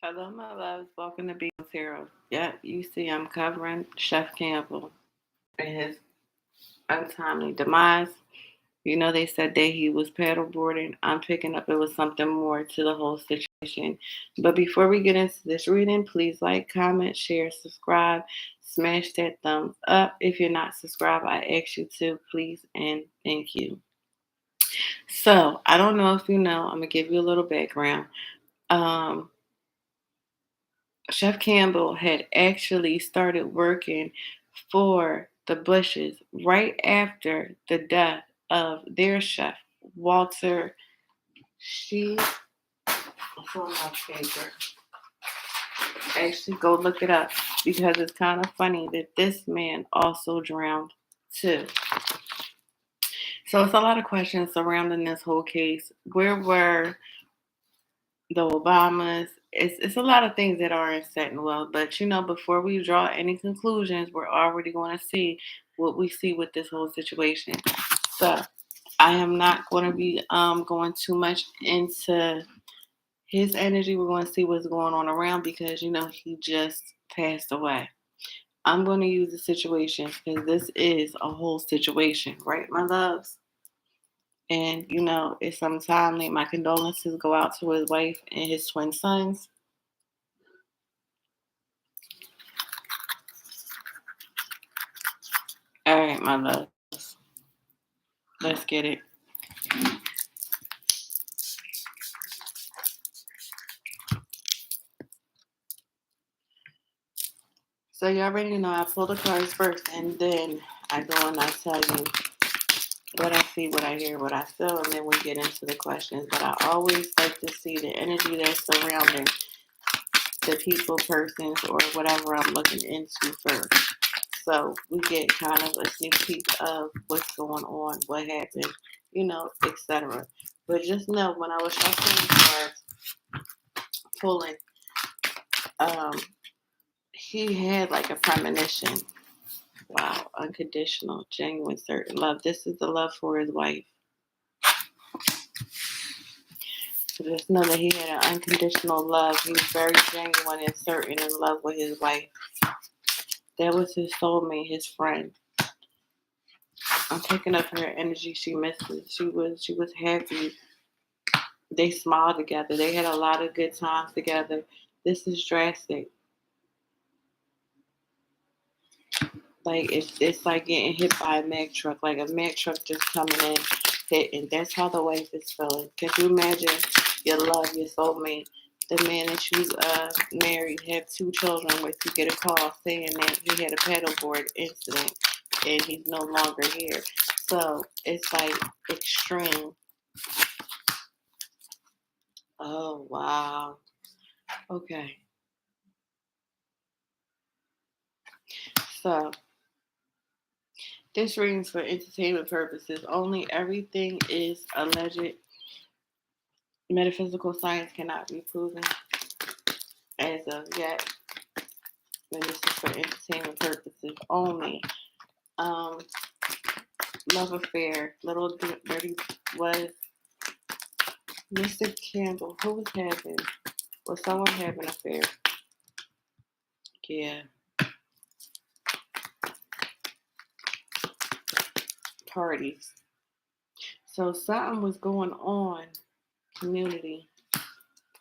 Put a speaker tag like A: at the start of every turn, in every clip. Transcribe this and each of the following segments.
A: Hello, my loves. Welcome to Beings Hero. Yeah, you see, I'm covering Chef Campbell and his untimely demise. You know, they said that he was paddleboarding. I'm picking up it was something more to the whole situation. But before we get into this reading, please like, comment, share, subscribe, smash that thumbs up. If you're not subscribed, I ask you to, please, and thank you. So, I don't know if you know, I'm going to give you a little background. Um, Chef Campbell had actually started working for the Bushes right after the death of their chef, Walter. She, from my paper, actually go look it up because it's kind of funny that this man also drowned too. So it's a lot of questions surrounding this whole case. Where were the Obamas? It's a lot of things that aren't setting well. But you know, before we draw any conclusions, we're already going to see what we see with this whole situation. So I am not going to be going too much into his energy. We're going to see what's going on around because you know he just passed away. I'm going to use the situation because this is a whole situation, right, my loves? And you know, it's untimely. My condolences go out to his wife and his twin sons. All right, my loves. Let's get it. So you already know I pull the cards first and then I go and I tell you what I see, what I hear, what I feel, and then we get into the questions. But I always like to see the energy that's surrounding the people, persons, or whatever I'm looking into first. So we get kind of a sneak peek of what's going on, what happened, you know, etc. But just know when I was shuffling the cards, pulling, um, he had like a premonition. Wow, unconditional, genuine, certain love. This is the love for his wife. So just know that he had an unconditional love. He was very genuine and certain in love with his wife. That was his soulmate, his friend. I'm picking up her energy. She misses. She was happy. They smiled together. They had a lot of good times together. This is drastic. Like it's like getting hit by a Mack truck. Like a Mack truck just coming in, hitting. That's how the wife is feeling. Could you imagine your love, your soulmate, the man that you married, have 2 children with? You get a call saying that he had a paddleboard incident and he's no longer here. So it's like extreme. Oh wow. Okay. So this reading's for entertainment purposes only. Everything is alleged. Metaphysical science cannot be proven as of yet. And this is for entertainment purposes only. Um, love affair. Little dirty was Mr. Campbell. Who was having? Was someone having an affair? Yeah. Parties. So something was going on. Community.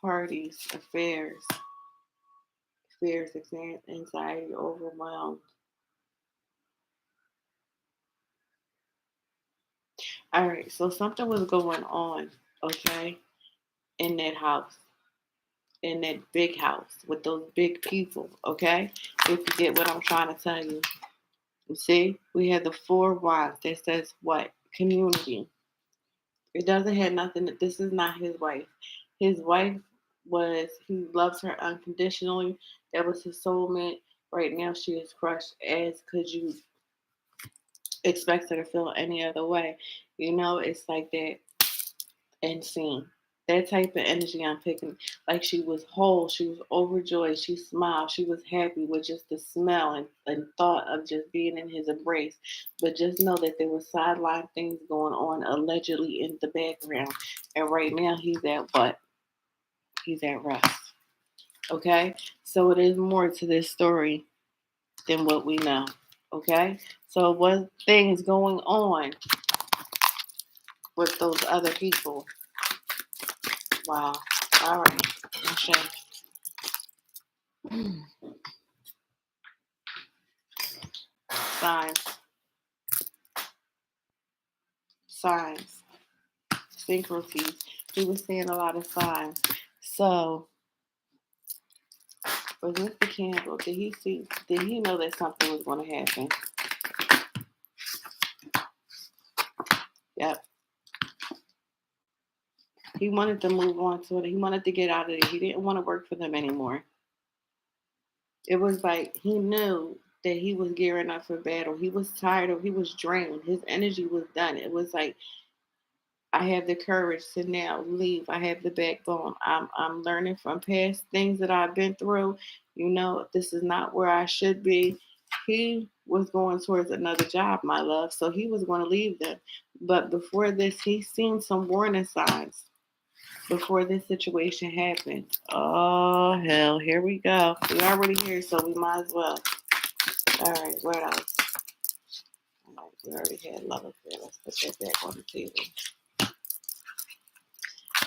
A: Parties. Affairs. Fears, anxiety, overwhelmed. All right, so something was going on, okay, in that house, in that big house with those big people, okay? If you get what I'm trying to tell you. You see, we had the 4 wands that says what? Community. It doesn't have nothing, this is not his wife. His wife he loves her unconditionally. That was his soulmate. Right now, she is crushed as could you expect her to feel any other way. You know, it's like that and seen. That type of energy I'm picking. Like she was whole, she was overjoyed, she smiled, she was happy with just the smell and thought of just being in his embrace. But just know that there were sideline things going on allegedly in the background. And right now he's at what? He's at rest. Okay? So it is more to this story than what we know. Okay? So what things going on with those other people? Wow. All right. Signs. Signs. Synchronicities. He was seeing a lot of signs. So was Mr. Campbell, did he know that something was going to happen? Yep. He wanted to move on to it. He wanted to get out of it. He didn't want to work for them anymore. It was like he knew that he was gearing up for battle. He was tired he was drained. His energy was done. It was like, I have the courage to now leave. I have the backbone. I'm learning from past things that I've been through. This is not where I should be. He was going towards another job, my love. So he was going to leave them. But before this, he's seen some warning signs before this situation happened. Oh hell, here we go. We already here, so we might as well. All right, what else? All right, we already had love affair. Let's put that back on the table.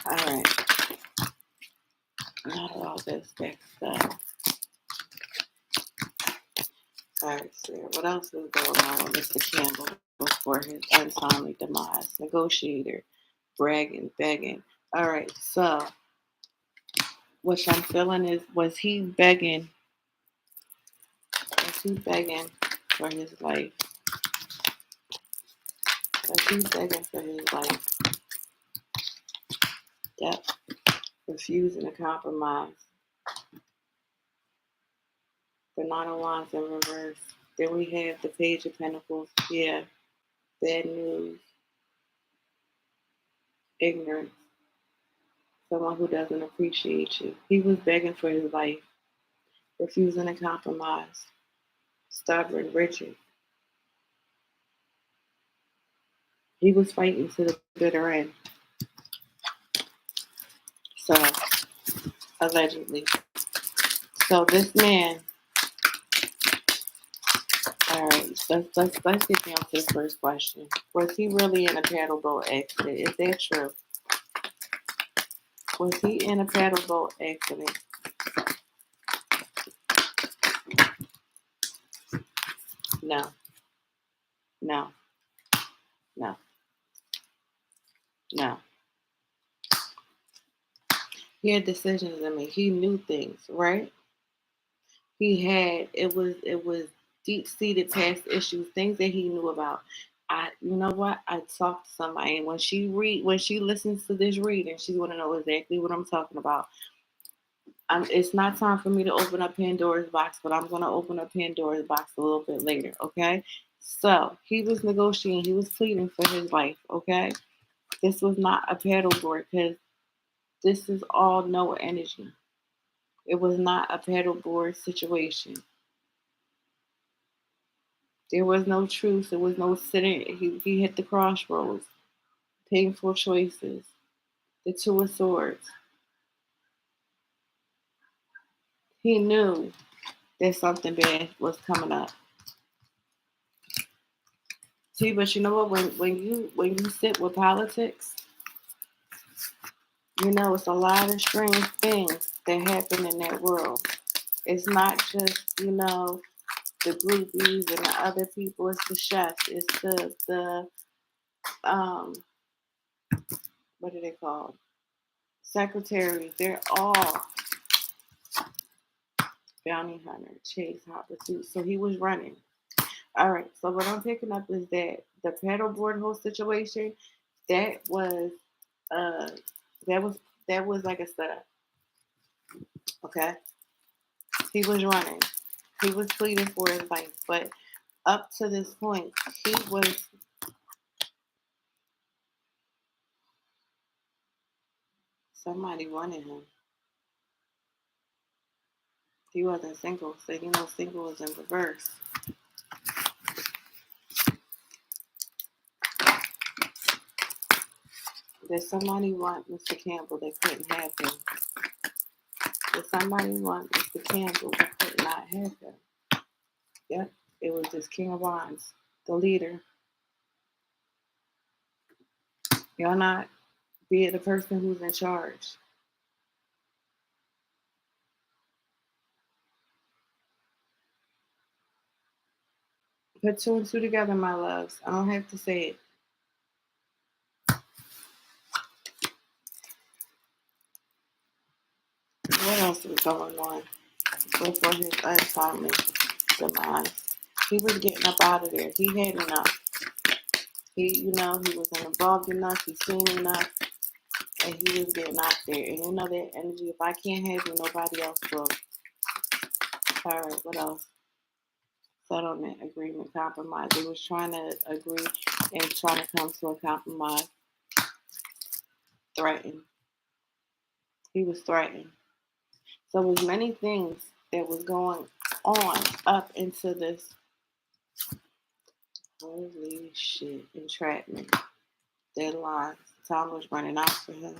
A: All right. Not all this back stuff. All right, so what else is going on with Mr. Campbell before his untimely demise? Negotiator, bragging, begging. All right, so what I'm feeling is, was he begging for his life? Was he begging for his life? Yep. Refusing to compromise. The Nine of Wands in reverse. Then we have the Page of Pentacles. Yeah. Bad news. Ignorance. Someone who doesn't appreciate you. He was begging for his life. Refusing to compromise. Stubborn, rigid. He was fighting to the bitter end. So, allegedly. So this man, all right, let's get down to the first question. Was he really in a paddle boat accident? Is that true? Was he in a paddle boat accident? No, no, no, no. He had decisions to make. He knew things, right? It was deep seated past issues, things that he knew about. You know what? I talked to somebody, and when she listens to this reading, she's going to know exactly what I'm talking about. It's not time for me to open up Pandora's box, but I'm going to open up Pandora's box a little bit later. Okay. So he was negotiating. He was pleading for his life. Okay. This was not a paddleboard because this is all no energy. It was not a paddleboard situation. There was no truth. There was no sitting. He hit the crossroads. Painful choices. The Two of Swords. He knew that something bad was coming up. See, but you know what? When you sit with politics, it's a lot of strange things that happen in that world. It's not just the groupies and the other people. It's the chefs. It's the what are they called? Secretaries. They're all bounty hunter, chase, hot pursuit. So he was running. All right. So what I'm picking up is that the paddleboard whole situation, that was uh that was that was like a setup. Okay. He was running. He was pleading for his life. But up to this point, he was somebody wanted him. He wasn't single. So single was in reverse. Did somebody want Mr. Campbell that couldn't have him? If somebody want Mr. Campbell, we could not have him. Yep, it was just King of Wands, the leader. Y'all not be the person who's in charge. Put two and two together, my loves. I don't have to say it. What else was going on before his untimely demise? He was getting up out of there. He had enough. He wasn't involved enough. He seen enough, and he was getting out there. And you know that energy. If I can't have you, nobody else will. All right. What else? Settlement, agreement, compromise. They was trying to agree and trying to come to a compromise. Threatened. He was threatened. So there was many things that was going on up into this holy shit entrapment. Deadlines. Time was running out for him.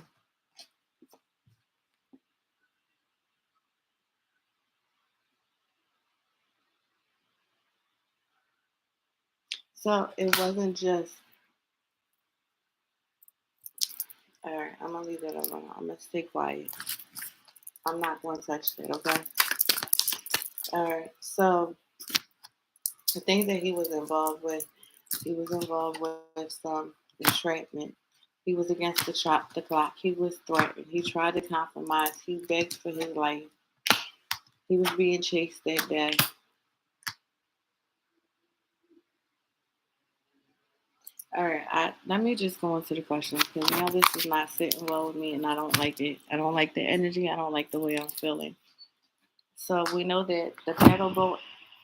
A: So it wasn't just all right, I'm gonna leave that alone. I'm gonna stay quiet. I'm not gonna touch that, okay? All right. So the things that he was involved with, some entrapment. He was against the clock. He was threatened. He tried to compromise. He begged for his life. He was being chased that day. All right, let me just go into the questions because this is not sitting well with me, and I don't like it. I don't like the energy. I don't like the way I'm feeling. So we know that the paddle boat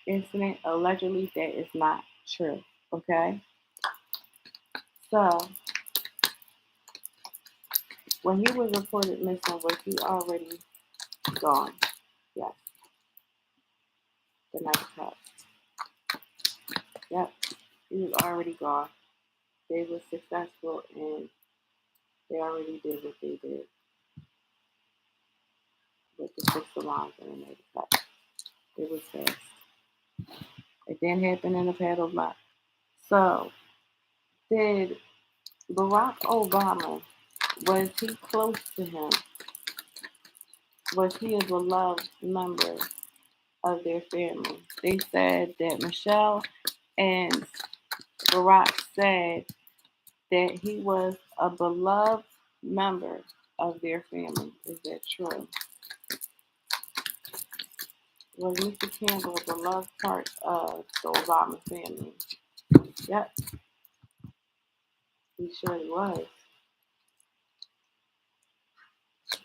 A: incident allegedly that is not true. Okay, so when he was reported missing, was he already gone? Yes, the night cup. Yep, he was already gone. They were successful and they already did what they did with the 6 alarms and the night cup. It was fast. It didn't happen in a paddle block. So, did Barack Obama, was he close to him? Was he a beloved member of their family? They said that Michelle and Barack said that he was a beloved member of their family. Is that true? Was Mr. Campbell a beloved part of the Obama family? Yep, he surely was.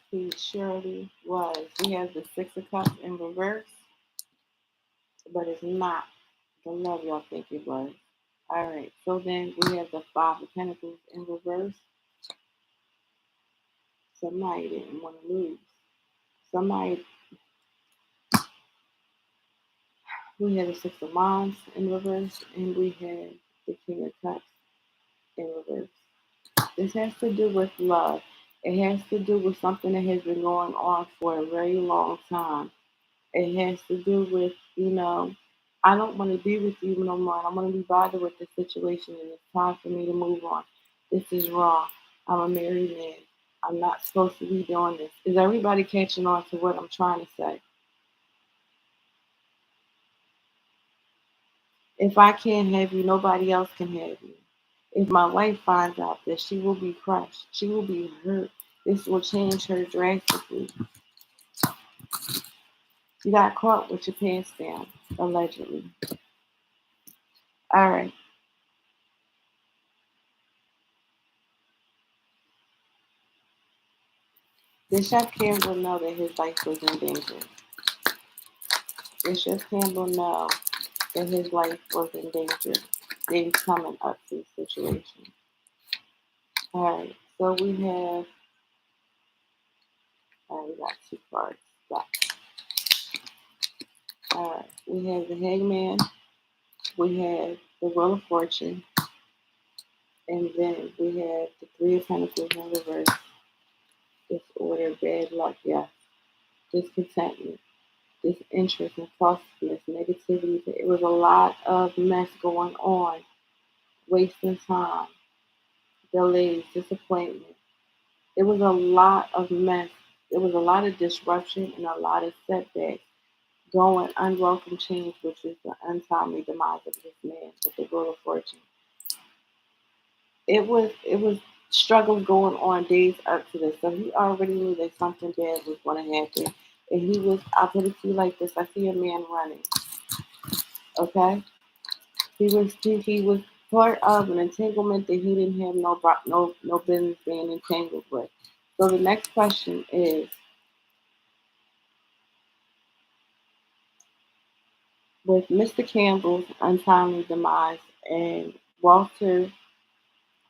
A: He surely was. We have the 6 of Cups in reverse, but it's not the love y'all think it was. All right, so then we have the 5 of Pentacles in reverse. Somebody didn't want to lose. We had the 6 of Wands in reverse, and we had the King of Cups in reverse. This has to do with love. It has to do with something that has been going on for a very long time. It has to do with, I don't want to be with you no more. I don't want to be bothered with this situation, and it's time for me to move on. This is wrong. I'm a married man. I'm not supposed to be doing this. Is everybody catching on to what I'm trying to say? If I can't have you, nobody else can have you. If my wife finds out that, she will be crushed. She will be hurt. This will change her drastically. You got caught with your pants down, allegedly. All right. Bishop Campbell know that his life was in danger. Bishop Campbell know that his life was in danger. They was coming up to the situation. All right. So we have. We got 2 cards. All right. We have the Hangman. We have the Wheel of Fortune. And then we have the 3 of Pentacles in reverse. Disorder, bad luck, yeah. discontentment, disinterest, impulsiveness, negativity. It was a lot of mess going on, wasting time, delays, disappointment. It was a lot of mess. It was a lot of disruption and a lot of setbacks. Going unwelcome change, which is the untimely demise of this man with the Wheel of Fortune. It was struggles going on days up to this. So he already knew that something bad was going to happen. And he was, I'll put it to you like this: I see a man running. Okay, he was part of an entanglement that he didn't have no business being entangled with. So the next question is, with Mr. Campbell's untimely demise and Walter,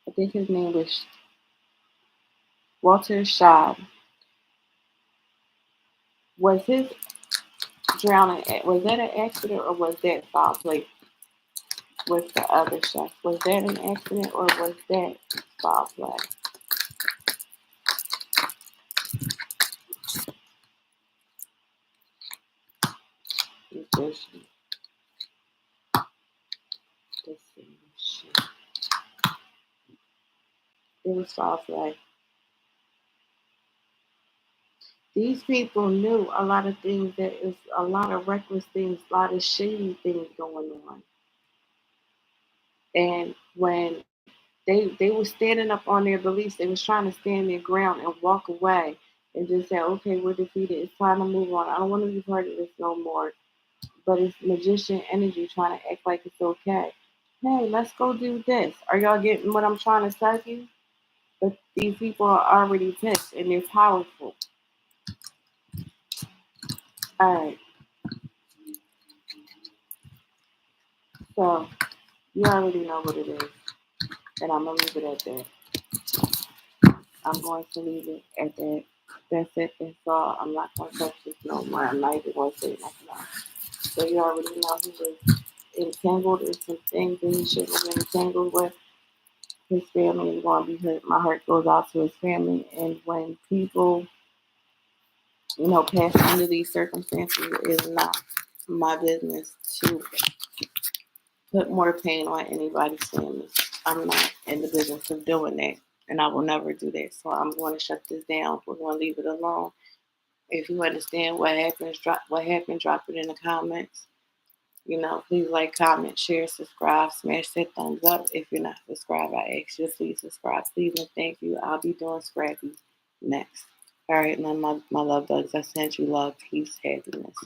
A: I think his name was Walter Shaw, was his drowning, was that an accident or was that foul play with the other chef? Was that an accident or was that foul play? Musician, shit. It was foul play. These people knew a lot of things, that is a lot of reckless things, a lot of shady things going on. And when they were standing up on their beliefs, they was trying to stand their ground and walk away and just say, okay, we're defeated. It's time to move on. I don't want to be part of this no more. But it's magician energy trying to act like it's okay. Hey, let's go do this. Are y'all getting what I'm trying to tell you? But these people are already pissed and they're powerful. All right. So you already know what it is. And I'm going to leave it at that. I'm going to leave it at that. That's it. That's all. I'm not going to touch this no more. I'm not even going to say nothing else. So you already know he was entangled in some things that he shouldn't have been entangled with. His family is going to be hurt. My heart goes out to his family. And when people, pass under these circumstances, it is not my business to put more pain on anybody's family. I'm not in the business of doing that. And I will never do that. So I'm going to shut this down. We're going to leave it alone. If you understand what happened, drop it in the comments. Please like, comment, share, subscribe, smash that thumbs up. If you're not subscribed, I ask you to please subscribe. Please and thank you. I'll be doing Scrappy next. All right, my love bugs. I sent you love, peace, happiness.